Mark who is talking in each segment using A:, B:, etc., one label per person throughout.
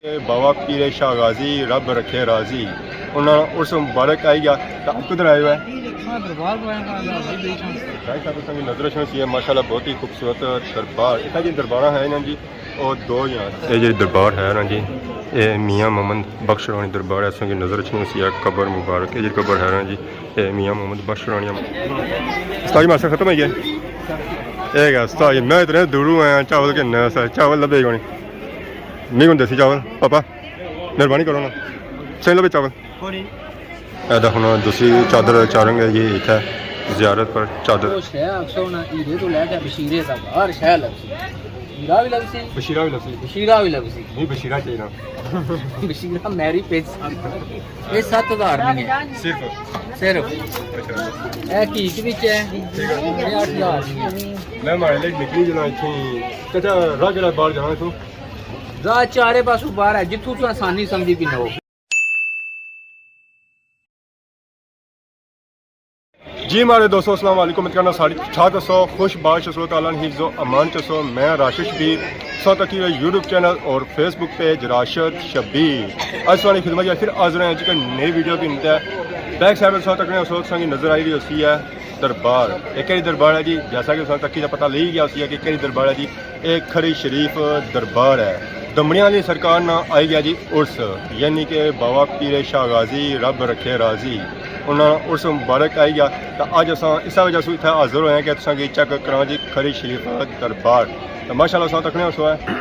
A: बाबा पीर शाह गाजी रब रखे राजी उन्होंने उर्स मुबारक आई गया तो किधर आए हुआ है नजर सी है माशाल्लाह बहुत ही खूबसूरत दरबार इतना जी दरबार है ना जी और दो यहाँ ये जी दरबार है ना जी ये मियाँ मोहम्मद बख्श रानी दरबार है इसकी नजर सी है कबर मुबारक ये जी कबर है ना जी ये मियाँ मोहम्मद बख्श रानी उस्ताद मास्टर खत्म हो गया उस्ताद मैं इतने दूरों आया चावल के चावल लभेगा नहीं नहीं होंगे सी चावल पापा मेहरबानी करो ना सही लगे चावल ऐसा हम दूसरी चादर चारेंगे ये है ज़ियारत पर चादर
B: बशीरा चाहिए ना बशीरा मेरी पेज ये 7000 नहीं है सिर्फ ठीक विच है 8000
A: मैं हमारे लिए निकली जना इतनी चाचा राह जरा बाहर जाना तू
B: राह चारे पासों बाहर है जिथों तू आसानी समझी भी ना हो
A: जी हमारे दोस्तों अस्सलाम वालेकुम करना सारी छात्र सो खुश बाश ताला हिफ्ज़ो अमान चसो मैं राशिद शबीर सो तक यूट्यूब चैनल और फेसबुक पेज राशिद शबीर आज वाली खिदमत फिर हाजिर हैं जी नई वीडियो की इंतहा बैक साइड सो तक संगी नजर आई रही उसी है दरबार एक दरबार है जी जैसा कि सो तक का पता ले गया उसी है कि कई दरबार है जी एक खरी शरीफ दरबार है दमड़ी वाली सरकार ना आई गया जी उर्स यानी कि बाबा पीर शाह गाजी रब रखे राजी उन्होंने उर्स मुबारक आई गया तो अज अस इस वजह से इतना हाजिर होए कि तुसें चेक करा जी खरी शरीफ दरबार तो माशाल्लाह अस तकने उस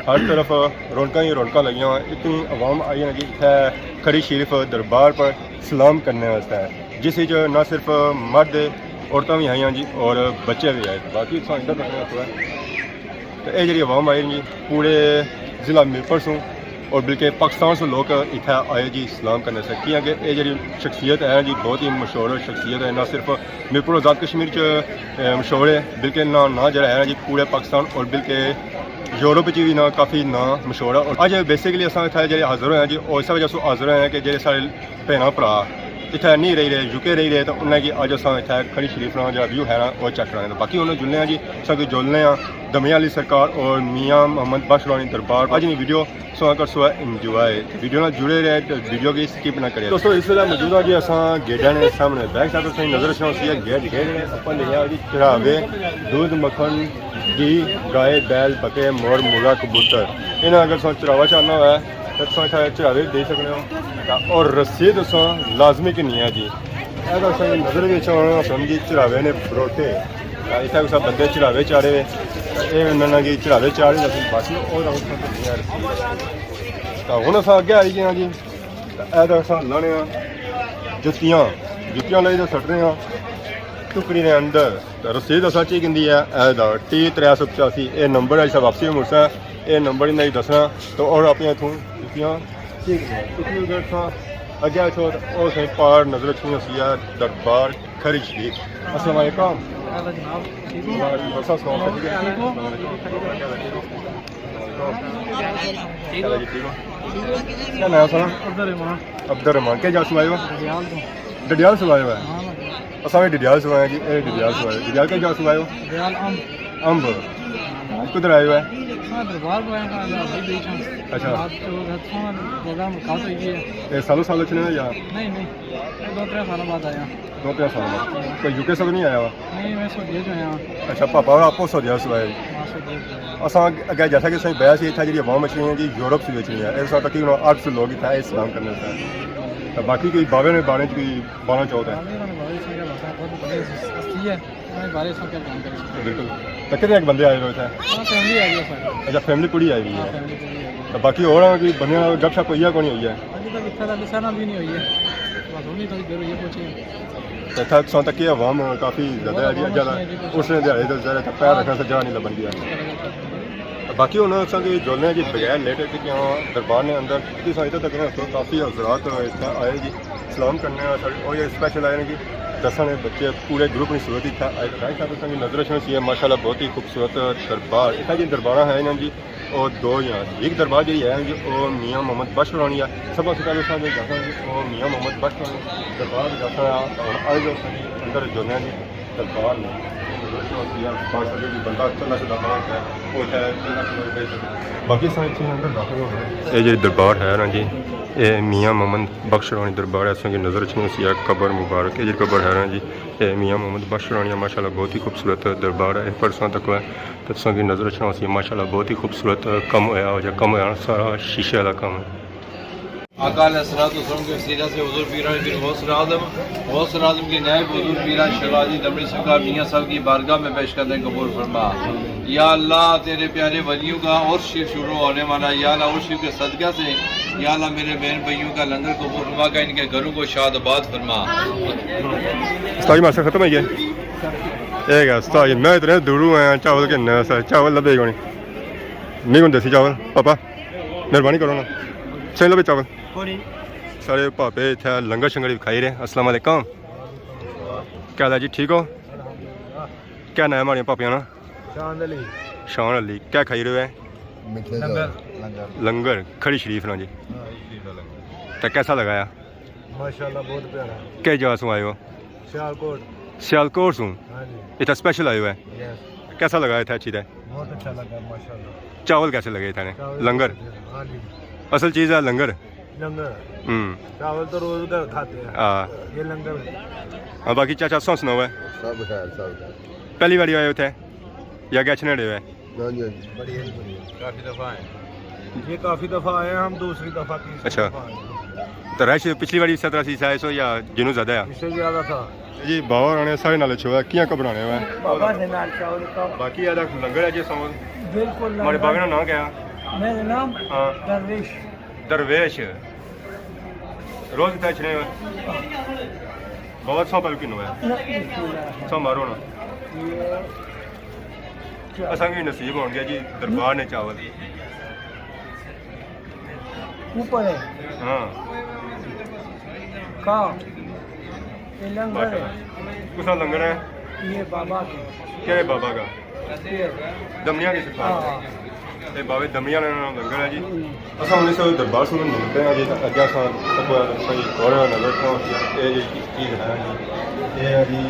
A: हर तरफ रौनक ही रौनक लगियां इतनी आवाम आई है जी इतने खरी शरीफ दरबार पर सलाम करने वास्ते जिस न सिर्फ मर्द औरतें भी आई जी और बच्चे भी आए बाकी इधर तकने उस तो ये जी आवाम आई जी पूरे ज़िला मिरपुर से और बल्कि पाकिस्तान से लोग इतना आए जी सलाम करने से क्योंकि ये जी शख्सियत है जी बहुत ही मशहूर शख्सियत है ना सिर्फ मिरपुर आज़ाद कश्मीर मशहूर है बल्कि ना जरा है जी पूरे पाकिस्तान और बल्कि यूरोप भी ना काफ़ी ना मशहूर है और अज बेसिकली अस इतना जो हाजिर होए जी और इस वजह से हाजिर होए कि जो सारे भैन भरा इतना नहीं रही रहे यूके रही रहे तो उन्हें कि अज अस इतना खड़ी शरीफ ना जो व्यू है ना वो चेक कराने तो बाकी उन्हें जुलने जी सब जुलने दमड़ी वाली सरकार और मियाँ मोहम्मद बख्श रानी दरबार आज नहीं वीडियो सो कर सो इंजॉय वीडियो ना जुड़े रहे तो वीडियो की स्किप ना करें दोस्तों इस वेला मौजूद जी अस गेटा ने सामने बैक साइड से नजर सी है गेट अपन लिखा जी चढ़ावे दूध मक्खन घी गाय बैल बकरे मोर मुर्गा कबूतर इन्हें अगर चढ़ावा चाहना हुआ तो चढ़ावे दे सकते हो और रसीद लाजमी कि नहीं है जी नजर भी समझी चढ़ावे ने बरोटे इतना कुछ बंदे चढ़ावे चाड़े ये उन्होंने कि चढ़ावे चाड़े बाकी और हूँ अस अगे आई गए जी अस लाने जुत्तियाँ लाई तो सट रहे हैं टुकड़ी ने अंदर रसीद असा ची कहती है T385 ये नंबर है वापसी मुड़सा ये नंबर इन्हें दसना तो और अपनी इतों जुत्तियाँ अगे छो और पार नजर रखनी सी है दरबार खरी शरीफ अस्सलाम वालेकुम क्या नाम सुना अब्दुलरहमान क्या जाल सुनाए डडियाल सुनाए हुआ असा भी डडियाल सुनाया जी डडियाल सुनाया डडियाल क्या जाल सुनाए अम्ब किधर आए हुआ है अच्छा सालों सालों चले या
B: नहीं 2-3 साल बाद आया
A: 2-3 साल बाद कोई यूके से तो नहीं आया हुआ
B: नहीं मैं सऊदी जो आया
A: अच्छा पापा आपको सऊदी से आया अस अगर जैसा कि सही बया से इतना जी अवाम मछली है जी यूरोप से बेचनी है इस तक 800 लोग इतना इस्लाम करने से तो बाकी कोई बावे में बारे कोई 12-14 है बिल्कुल तो कितने एक बंदे आए हुए थे अच्छा फैमिली पूरी आई हुई है तो बाकी और कोई बने गप शप हुई है कौन हुई है इतना सौ तक की अवाम काफ़ी ज़्यादा है उसने दिहाड़े तो ज़्यादा पैर रखने से जगह नहीं लबन दिया बाकी उन्होंने जोड़ने जी बगैर लेट दरबार ने अंदर इतने तक काफ़ी हजरात इतना आए जी सलाम करने और ये स्पेशल आए जी दसन बच्चे पूरे ग्रुप की सूरत इतना आए नजर सी है माशाल्लाह बहुत ही खूबसूरत दरबार इतना जी दरबार है ना जी और दो यहाँ एक दरबार जी है जी वो मियाँ मोहम्मद बख्श रानी है सब से पहले जाता जी वो मियाँ मोहम्मद बख्श रानी दरबार जाता आए जो अंदर जो जी दरबार में बंदा चलना चलता बाकी सारी चीज़ें अंदर दाखिल हो गए। ये जी दरबार है ना जी, ये मियाँ मोहम्मद बख्श रानी दरबार है। की नज़र अच्छी सी कबर मुबारक ये जी कबर है ना जी, ये मियाँ मोहम्मद बख्श रानी माशाल्लाह बहुत ही खूबसूरत दरबार है। परसों तक है तो की नज़र अच्छी सी माशाल्लाह बहुत ही खूबसूरत कम होया हो जाए कम होया सारा शीशे वाला काम है।
C: अकालसलाम के सीरा से हुजूर पीर गौस आज़म के नायब हुजूर पीर शाह गाज़ी दमरी सरकार मियाँ साहब की बारगाह में पेश करने कबूल फरमा। या अल्लाह तेरे प्यारे वलियों का और शिव शुरू होने वाला, या अल्लाह और शिव के सदका से या अल्लाह मेरे बहन भाइयों का लंगर कबूल फरमा का इनके घरों को शादाबाद फरमा।
A: खत्म है मैं इतने दूरू आया चावल के चावल लभे को नहीं को देसी चावल पापा मेहरबानी करो ना सही लभे चावल सारे भापे इतने लंगर शंगर खाई रहे। अस्सलाम वालेकुम क्या हाल है जी ठीक हो क्या नाम हमारे पापिया ना शान अली क्या खाई रहे हो लंगर खड़ी शरीफ ना जी तो कैसा लगाया
D: माशाल्लाह बहुत प्यारा
A: किस जगह से आए हो सियालकोट से इतना स्पेशल आए हुआ है कैसा लगा था अच्छी तरह
D: बहुत अच्छा लगा माशाल्लाह
A: चावल कैसे लगे थे लंगर असल चीज़ है लंगर
D: चावल तो रोज घर खाते हैं ये लंगर
A: हाँ बाकी चाचा सौ सुना हुआ है
D: सब
A: पहली बार आए थे या गैस नेड़े हुए
D: काफी दफा आए ये काफी दफा आए हैं हम दूसरी दफा
A: अच्छा तो रश पिछली बार इस तरह से आए सो या जिनू ज्यादा है
D: इससे ज्यादा था जी
A: बाबा राणे सारे नाले छुआ किया घबराने हुआ
D: बाबा ने नाल चावल का
A: बाकी यार लंगर है जी समझ
D: बिल्कुल
A: हमारे बाबा का नाम क्या
D: मेरा नाम
A: हाँ दरवेश रोज तचने बहुत सौ पल किन्नू है सौ मारो ना असा भी नसीब हो गया जी दरबार ने चावल
D: ऊपर है
A: हाँ
D: कहाँ ये लंगर है
A: कुछ लंगर है
D: ये बाबा के
A: क्या है बाबा का दमनिया की सरकार ये बाबे दमनिया ने लंगर है जी असा हमने सब दरबार सुन मिलते हैं जी अगे असा और नगर ये चीज़ है ये जी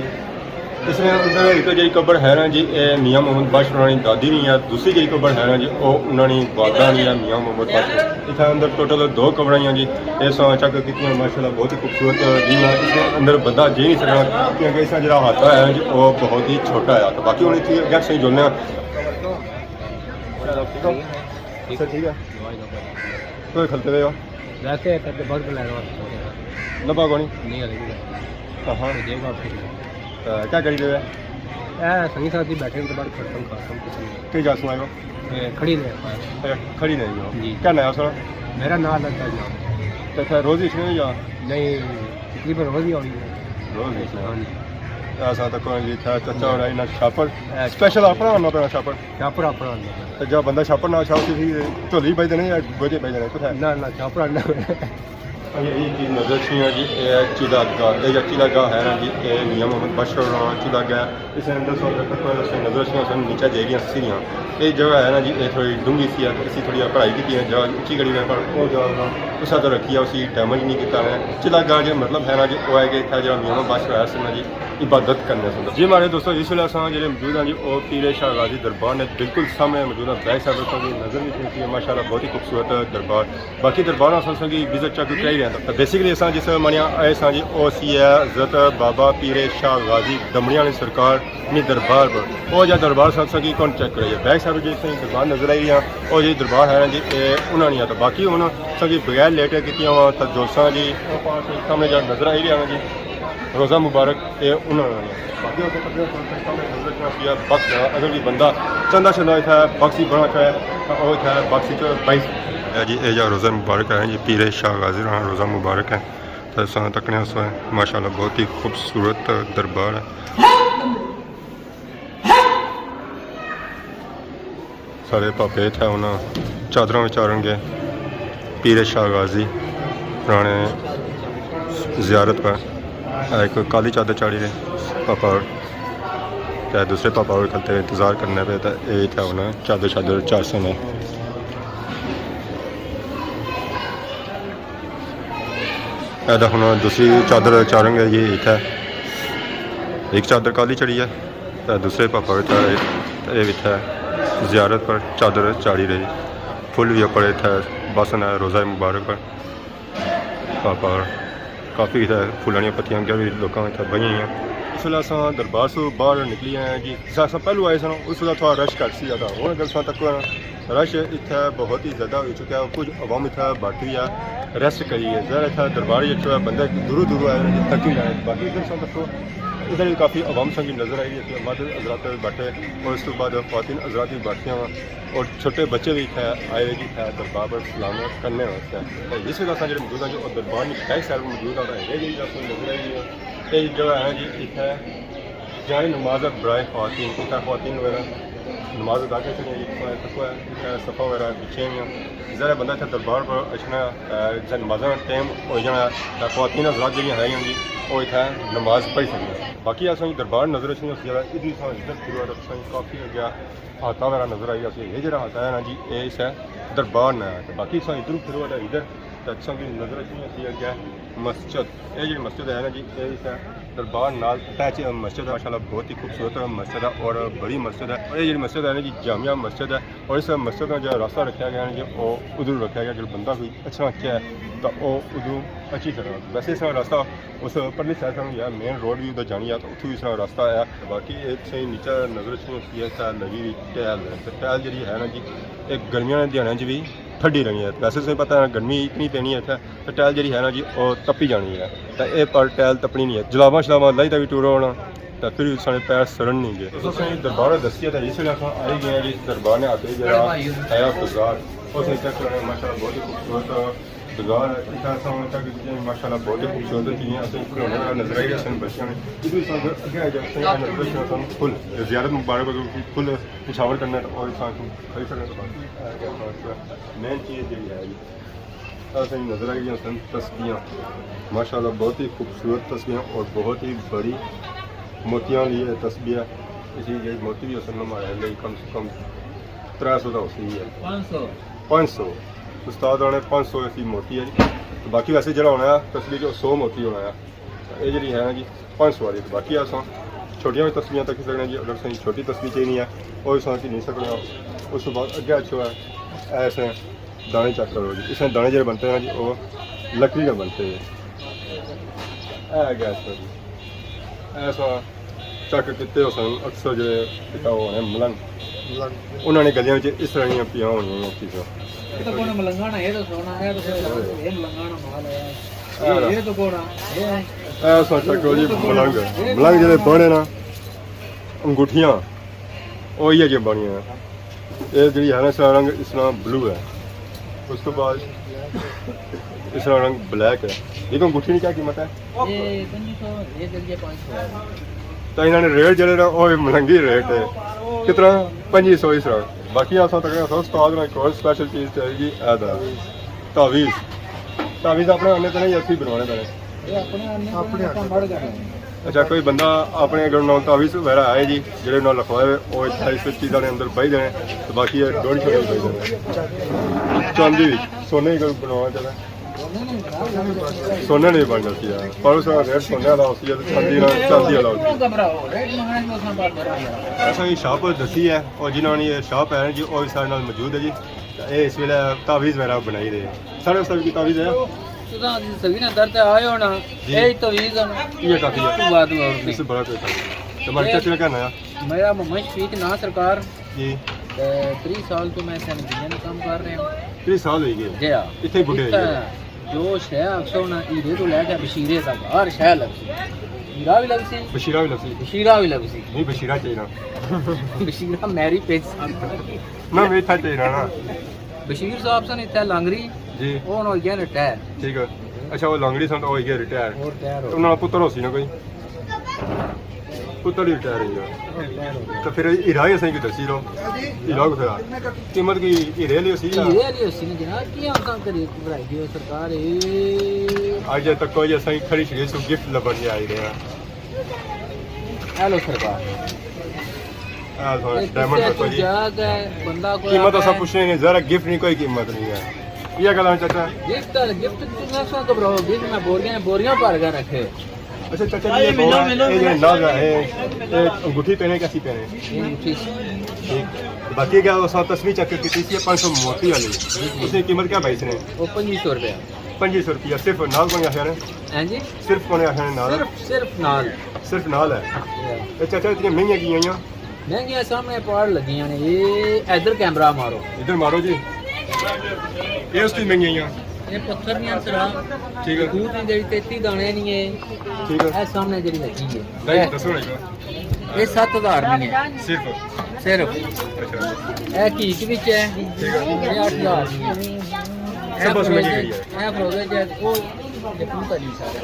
A: इसमें अंदर एक जी कबर है ना जी मियाँ मोहम्मद बख्श रानी दादी नहीं है दूसरी जी कबर है ना जी वो उन्होंने वादा नहीं है मियाँ मोहम्मद बख्श इतना अंदर टोटल दो कबर हैं जी ये सौ चक की माशाल्लाह बहुत ही खूबसूरत जी है इसमें अंदर बंदा जी नहीं सकता क्योंकि इसका जो हाथा है जी वो बहुत ही छोटा है तो बाकी उन्हें अगर सही जुड़ने ठीक है तो खलते हुए
B: वैसे बहुत
A: लबा कौन हाँ क्या करी रहे
B: संगी साथी बैठे तो बार खड़ता हूँ
A: कई जा सुनाए हो
B: खड़ी
A: खड़ी नहीं हो
B: जी
A: क्या नया सुना
B: मेरा नाम लगता है
A: तो रोज इसने या
B: नहीं तकरीबन रोज ही आई है
A: रोज इसने ऐसा तो कोई नहीं था चाचा और ना छापर स्पेशल अपना आना पड़ा छापर
B: छापर अपना
A: तो जब बंदा छापर ना छाप थी ढोली बज देने या गोजे बज देने कुछ
B: ना छापर आना
A: ये चीज़ नजर छी है जी चीला गाह है ना जी मियाँ मोहम्मद बख्श चीला गाह इस अंदर नजर छी नीचे जेरियाँ सीरियाँ ये जगह है ना जी ये थोड़ी डूंगी सी है इसी थोड़ी पढ़ाई की जगह उच्ची करी है पर वो जगह उस तरह रखी है उसी डैमेज नहीं किया है चीला गाह जो मतलब है ना जी वो है कि इतना जो मियाँ मोहम्मद बख्श है ना जी इबादत करने से जी हमारे दोस्तों इस वे अस जो मौजूद हैं जी वो पीर शाह गाज़ी दरबार ने बिल्कुल सामने मौजूद है बैक साइड की नज़र भी खींची है माशाल्लाह बहुत ही खूबसूरत दरबार बाकी दरबार असल की विजिट चक कराई रहे तो बेसिकली अस जिस मनिया आए जी वो सी है हज़रत बाबा पीर शाह गाज़ी दमरी वाली सरकार ने दरबार पर वो जो दरबार अस की कौन चेक कराइए बैक साइड जो दरबार नजर आई है वो जी दरबार है जी उन्होंने तो बाकी हूँ अभी बगैर लेट की तो दोस्तों जी सामने जो नजर आई रहा जी रोज़ा मुबारक ये उन्होंने बख्श अगर भी बंदा चंदा चंदा इतना बख्श ही बना चाहे वो इतना बख्श बाईस जी ये रोज़ा मुबारक है जी पीर शाह गाज़ी रोज़ा मुबारक है तो तकने माशाल्लाह बहुत ही खूबसूरत दरबार है सारे पापे थे उन्हें चादरों में चारेंगे पीर शाह गाज़ी पुराने ज़ियारत पर एक काली चादर चाड़ी रहे पापा और क्या दूसरे पापा और खलते इंतज़ार करने पे तो ये था उन्हें चादर चादर चार सौ में ऐसा हम दूसरी चादर चारेंगे ये एक है एक चादर काली चढ़ी है तो दूसरे पापा इतना ये इतना ज़ियारत पर चादर चाड़ी रही फुल भी पड़े थे बसन है रोज़ा मुबारक पर पापा काफ़ी इतना फुलानिया पत्तियां क्या भी लोग इतना बही हैं इस वेले अस दरबार से बाहर निकली आए हैं जी अस पहलू आए सन उस वेले थोड़ा रश घट सी ज़्यादा हूँ अगर तक रश इतना बहुत ही ज़्यादा हो चुका है कुछ अवाम इतना बैठी है रेस्ट करी है ज़रा इतना दरबार जो बंदे दूरों दूरों आए हैं थकी आए बाकी इधर तक इधर भी काफ़ी अवाम संगी नज़र आई है मर्द हजरात बैठे और उस बाद ख़वातीन हजरात भी बैठियाँ वा और छोटे बच्चे भी इतना आए जी इतना दरबार पर सलाम करने वास्ते इस वेले अस जो मौजूद हैं जो दरबार की बैक साइड मौजूद है जी नज़र आई है ये जगह है जी इतना जाए नमाज बड़ाए ख़वातीन इतना ख़वातीन वगैरह नमाज अदा कर सकें सफ़ा वगैरह बिछे हुई ज़रा बंदा इतना दरबार पर अचना नमाजा टाइम हो जाना ख़वातीन हजरात जी है जी वो इतना नमाज पढ़ी सकते बाकी अस दरबार नज़र अच्छी इधर इधर काफ़ी अग्गें हाथा वगैरह नज़र आई अस ये जो हाथा है ना जी ये इस दरबार न है बाकी अस इधर फिर इधर तो नज़र अच्छी अग्गें मस्जिद ये जी मस्जिद है ना जी ये इस दरबार नाल अटैच मस्जिद है माशाल्लाह बहुत ही खूबसूरत मस्जिद है और बड़ी मस्जिद है और ये जी मस्जिद है ना जी जामिया मस्जिद है और इस मस्जिद का जो रास्ता रखा गया है जी वो उधर रखा गया जो बंदा कोई अच्छा अच्छा है तो वो उधर अच्छी तरह वैसे इस रास्ता उस परली साइड से या मेन रोड भी उधर जानी है तो उतों इस रास्ता है बाकी एक सही नीचे नज़र अच्छी है लगी हुई टैल तो टैल जी है ना जी एक गर्मियों के दिनों भी ठंडी रही है वैसे तुम्हें पता है गर्मी इतनी पैनी है इतना तो टैल जी है ना जी वो तपी जानी है तो ये पर टैल तपनी नहीं है जलावा शलावा लाई का भी टूर होना तो फिर भी साढ़े पैर सड़न नहीं गए तो दरबार दसी है इस वेले आई गए जी दरबार ने आते जरा है बाजार उस चेक कर माशाल्लाह बहुत ही खूबसूरत बाजार है माशाल्लाह बहुत ही खूबसूरत चीज़ें असें खिलौने नजर आई सन बच्चों ने इधर अगे आ जाए फुल ज़ियारत मुबारक फुल पिछावर करना और खरी करना मेन चीज़ जी है जी असें नजर आई गई सन तस्बीहां माशाल्लाह बहुत ही खूबसूरत तस्बीहां और बहुत ही बड़ी मोतियां लिए तस्बीह इसी मोती भी असल में कम से कम 300 का होती है 500 उस्ताद आने 500 ऐसी मोती है जी तो बाकी वैसे जो होना है तस्वीर जो 100 मोती होना है ये जी है ना जी 500 वाली तो बाकी अस छोटिया भी तस्वीरें तक सकते जी अगर सही छोटी तस्वीर चाहिए है वो समझ नहीं सकते उस बाद अगे अच्छो है ऐसे दाने चेक करो जी इसमें दाने जो बनते हैं जी वो लकड़ी के बनते हैं गैस पर जी ऐसा चक किते हो सन अक्सर जो पिता वो है मलंग उन्होंने गलियों में इस तरह दी पिया हुई चीज़ां
B: ये तो कौन मलंगाना ये तो सोना है तो ये मलंगाना माल है ये तो कौन है
A: ऐसा चक्कर जी मलंग मलंग जो बने ना अंगूठियाँ वही है जो बनी है ये जी है ना इसका रंग इसका ब्लू है उस तो बाद इसका रंग ब्लैक है ये तो अंगूठी की क्या कीमत है
B: ये 500 ये दे 500
A: तो इन्होंने रेट जो ना वो महंगी रेट है कितना 500 इस तरह बाकी अस उस्ताद ने एक और स्पैशल चीज़ चाहिए तावीज़ अपने आने तो नहीं असली बनवाने पैने अच्छा कोई बंदा अपने अगर ना तावीज़ वगैरह आए जी जो ना लिखवाए वो इस चीज़ों के अंदर बही जाए तो बाकी डोड़ी छोड़ी बही जाए चांदी भी सोने की बनवाना चाहिए सोने नहीं बन जाती है पर उसका रेट सोने वाला होती है चांदी वाला होती है ऐसा ही शॉप दसी है और जिन्होंने ये शॉप है जी वो भी सारे नाल मौजूद है जी ये इस वेले तावीज़ वगैरह बनाई रहे साढ़े सब की तावीज़ है
B: सभी ने दर्द आए हो ना ये तावीज़
A: ये काफ़ी है
B: बात और
A: इससे बड़ा कोई तावीज़ तुम्हारे क्या क्या करना है
B: मेरा मोहम्मद शफीक ना सरकार
A: जी
B: 3 साल तो मैं सैनिक में काम कर रहे हैं
A: 3 साल हो गए
B: जी हां
A: इतने बुढ़े
B: जो शह अक्सर ना हीरे तो लैके बशीरे तक हर शह लगती हीरा भी लगती
A: बशीरा भी लगती नहीं बशीरा चाहिए
B: बशीरा मैरी पेज
A: ना मीठा चाहिए ना
B: बशीर साहब सन इत्थे लांगरी
A: जी
B: वो हो गया रिटायर
A: ठीक है अच्छा वो लांगड़ी सन हो गया रिटायर
B: और रिटायर हो
A: उन्होंने पुत्र होसी ना कोई पुत्र ही रिटायर हो गया तो फिर हीरा ही सही की दसी लो हीरा को फिर कीमत की हीरे लिए सी
B: ने जनाब की आंका करी भराई दियो सरकार
A: आज तक कोई सही खड़ी शरीफ से गिफ्ट लबन के आई रहे
B: हेलो सरकार
A: डायमंड का कोई
B: बंदा को
A: कीमत सब पूछने नहीं जरा गिफ्ट नहीं कोई कीमत नहीं है ये गल चाचा
B: गिफ्ट तो ना घबराओ गिफ्ट में बोरियां भर के रखे
A: अच्छा चाचा जी ये नाज है अंगूठी पहने कैसी पहने ठीक बाकी क्या वो साथ तस्वीर चेक की थी 500 मोती वाली उसकी कीमत क्या भाई इसने
B: वो 2500 रुपया
A: 2500 रुपया सिर्फ नाल कौन आखिर है
B: हैं जी
A: सिर्फ कौन आखिर है नाल
B: सिर्फ नाल
A: है चाचा इतनी महंगियां की हैं
B: महंगियां सामने पहाड़ लगी हैं ये इधर कैमरा मारो
A: इधर मारो जी ये उसकी महंगियां
B: ये पत्थर नहीं अंतरा
A: ठीक है
B: दूध नहीं जेडी 33 दाने नहीं है
A: ठीक है
B: ये सामने जेडी लगी है
A: नहीं दसो नहीं
B: ये 7000 नहीं है सिर्फ
A: अच्छा
B: ये कीक विच है
A: ठीक है
B: ये 8000 नहीं है
A: सब बस में गई है
B: ये फ्रोजे जे वो देखूं तो नहीं सारा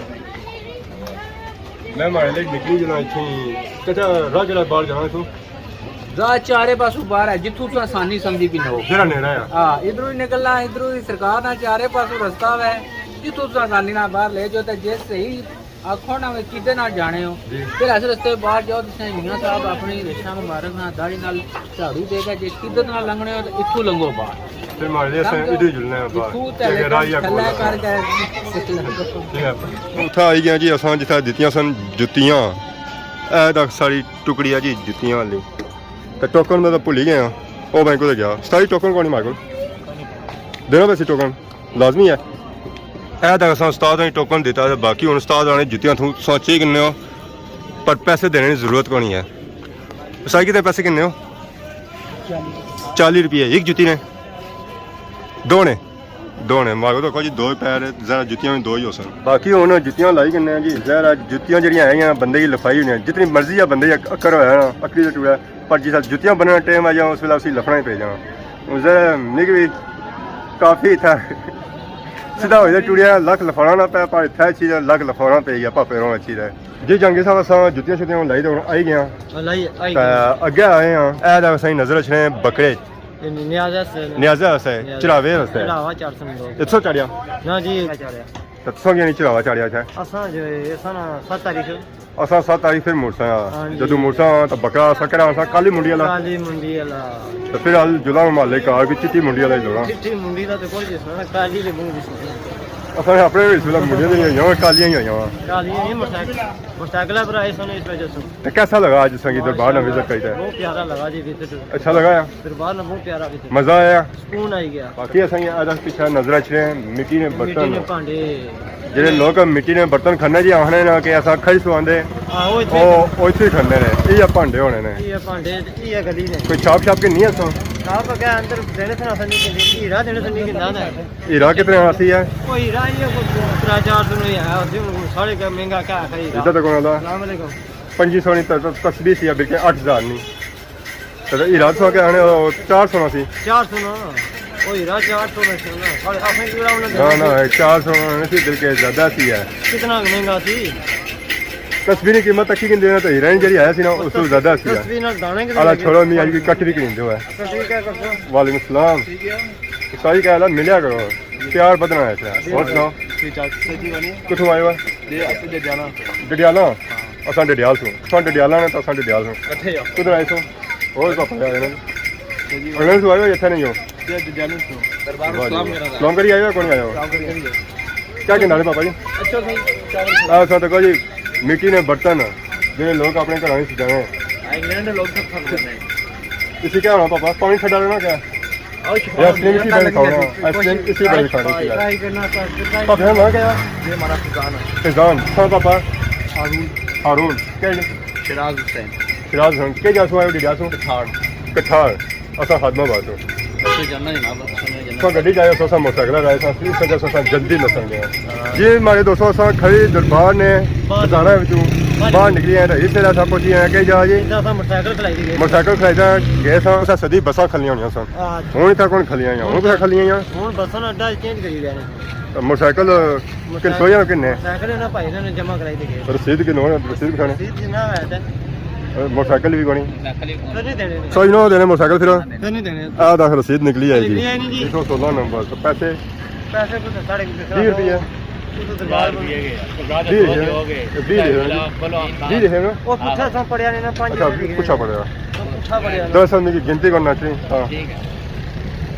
A: मैं मारे लिए निकली जना इथी चाचा राह जरा बाहर जाना तू
B: राह चारे पासों बाहर है जिथों तू आसानी समझी भी नो
A: जरा नेड़ा है
B: हां इधरों ही निकलना इधरों ही सरकार ना चारे पासों रास्ता है जिथों तू आसानी ना बाहर ले जाओ तो जे सही आखो ना वे किदे ना जाने हो फिर ऐसे रास्ते बाहर जाओ तो मियां साहब अपनी रिश्ता मुबारक ना दाढ़ी नाल झाड़ू देगा जे किदे ना लंघने हो तो इथों लंघो बाहर
A: फिर मारे लिए से इधर जुलना है बाहर राहिया कोल ठीक है उठा आई गया जी असां जिथा दित्तियां सन जुत्तियां ए दा सारी टुकड़ी है जी जुत्तियां वाली तो टोकन मैं तो भुल ही गया ओ बैंक को गया सारी टोकन कौन मारे को देना वैसे टोकन लाजमी है ए दा असां उस्ताद ने टोकन दिता है बाकी हुन उस्ताद आने जुत्तियां थू सोचे किन्ने हो पर पैसे देने की जरूरत कोनी है साई कितने पैसे किन्ने हो 40 रुपये एक जुत्ती ने दो ने मारो तो जी 2 पैर जरा जुत्तियां भी 2 ही हो सन बाकी हुन जुत्तियां लाई किन्ने जी जरा जुत्तियां जड़ियां है बंदे की लफाई होनी जितनी मर्जी है बंदे अक्कर होया ना अकड़ी से टूड़ा पर जिस जुत्तियां बनने टाइम आ जाओ उस वेले उसी लफड़ा ही पे जाओ जरा मिग भी काफ़ी था सीधा हो जाए टूड़िया लख लफाना ना पै पर इतना चीज़ लख लफाना पे गया भापे रोना चीज़ है जी जंगे साहब अस जुत्तियां शुत्तियां लाई तो आई गया अगे आए हाँ ऐ असें नजर रखने बकरे न्याजा से चढ़ावे वास्ते इत्थों चढ़िया
B: ना जी
A: तत्सों की नहीं चढ़ावा चढ़िया है
B: असां जो असां 7 तारीख
A: असां 7 तारीख फिर मुड़सा जदों मुड़सा तो बकरा सकरा असां काली मुंडी वाला तो फिर अल जुला माले कार भी चिट्टी मुंडी वाला ही लोड़ा
B: चिट्टी मुंडी दा ते कोई जिसना काली ले मुंडी दी
A: असां अपने इस वेला मुंडियां नहीं आईयां कालियां ही आईयां
B: कालियां नहीं मोटरसाइकिल पर आए सन इस वजह से
A: तो कैसा लगा आज संगीत दरबार में विजिट करी
B: बहुत प्यारा लगा जी विजिट
A: अच्छा लगा यार
B: दरबार में बहुत प्यारा विजिट
A: मजा आया
B: सुकून आई गया
A: बाकी असां आज पीछे नजर रख रहे हैं मिट्टी ने बर्तन
B: भांडे
A: जेडे लोग मिट्टी ने बर्तन खाने जी आखने ना कि असां खड़ी सुआंदे ओ इत्थे खाने ने ये भांडे होने ने
B: ये भांडे ये गली ने
A: कोई छाप छाप के नहीं है सो
B: छाप के अंदर देने से आसानी के हीरा देने से नहीं ना है
A: हीरा कितने आसी है
B: कोई हीरा ये 3-4 नहीं है सारे का महंगा क्या है हीरा
A: इधर कौन आला
B: अस्सलाम वालेकुम
A: 2500 नहीं तस्बीह सी बिके 8000 नहीं तो हीरा तो के आने 400 सी
B: 400 ना ओ हीरा 400 में ना और आपने हीरा
A: ना ना 400 नहीं सी दिल के ज्यादा सी है
B: कितना महंगा थी
A: तस्वीर की कीमत तक की देना तो हीरा जी आया सी ना उससे ज्यादा सी
B: तस्वीर ना दाने के
A: अला छोड़ो मी आज की कट भी करी दो है
B: ठीक है करतो
A: वालेकुम सलाम सही कहला मिलिया करो प्यार बदना है क्या और सुनाओ किथों आए हो डडियाला असां डडियाल सो असां डडियाला ने तो असां डडियाल सो इकट्ठे हो किधर आए सो और पापा आए ने अगले सो आए हो इथे नहीं हो सलाम करी आए हो कौन आए हो क्या कहना है पापा जी
B: अच्छा सही
A: आ सा तो जी मिट्टी ने बर्तन जो लोग अपने घर में सजाए
B: इंग्लैंड लोग सब खा रहे हैं
A: इसी क्या होना पापा पानी छड़ा लेना क्या आइसक्रीम इसी बैल खाना आइसक्रीम इसी बैल खानी
B: ट्राई करना सर
A: पापा ना क्या
B: ये हमारा फैजान है
A: फैजान हाँ पापा हारून क्या
B: शिराज हुसैन
A: हुसैन क्या जासो आयो डिया सो कठार असा हादमा बातो
B: अच्छा जानना ही ना
A: तो गड्डी जाए सोसा मोटरसाइकिल आए सा इस वजह से जल्दी नसन गया जी हमारे दोस्तों असा खड़ी दरबार ने बाजारा विचों बाहर निकली है इस तरह सा पहुंची है कि जा जी मोटरसाइकिल खरीदा गए सा सदी बसा खलियां होनी सन हुन इतना कौन खलियां हुन कुछ खलियां
B: हुन बसा अड्डा चेंज करी रहे
A: मोटरसाइकिल किन सोया किन्ने
B: साइकिल ना भाई ने जमा कराई दे
A: रसीद किन रसीद खाने
B: रसीद ना है
A: मोटरसाइकिल भी कोनी
B: नहीं देने
A: सो नो देने मोटरसाइकिल फिर
B: नहीं देने
A: आ दा रसीद निकली है जी 116 नंबर तो पैसे
B: को 20
A: रुपये
B: दरबार में
A: है ना
B: वो पुछा सा पड़या ने ना 5
A: पूछा पड़ेगा
B: पुछा पड़या
A: 10 आदमी की गिनती करना चाहिए हाँ
B: ठीक है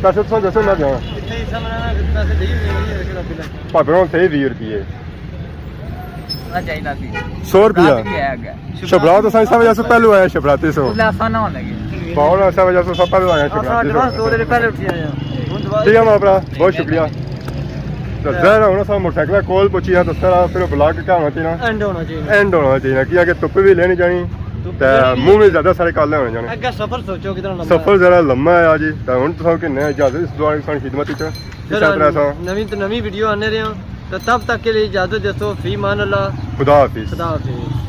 A: पैसे तो दसो ना जाओ
B: इतने ही समझना पैसे दे ही नहीं रखेगा बिना
A: भापे थे 20 रुपये
B: चाहिए थी
A: 100 रुपया
B: भी है आगे
A: शबरात असां इस वजह से पहले आया शबराती से
B: उसने आसान ना होने लगे
A: बहुत ऐसा वजह से सब पहले आया शबराती से
B: 2 दिन पहले उठी आया
A: ठीक है मां भरा बहुत शुक्रिया तो जरा होना सा मोटरसाइकिल कॉल पूछी है तो सर फिर ब्लॉग क्या होना चाहिए
B: एंड होना चाहिए
A: एंड होना चाहिए कि आगे धुप्प भी लेनी जानी ते मुंह में ज्यादा सारे काले होने जाने
B: अगे सफर सोचो कितना लंबा
A: सफर जरा लम्बा है आज तो हुन तुसां किन्ने इजाजत इस दुआ की खिदमत विच इस तरह सा
B: नवी तो नवी वीडियो आने रहे हो तो तब तक के लिए इजाजत दो फी मान अल्लाह
A: खुदा हाफिज
B: खुदा हाफिज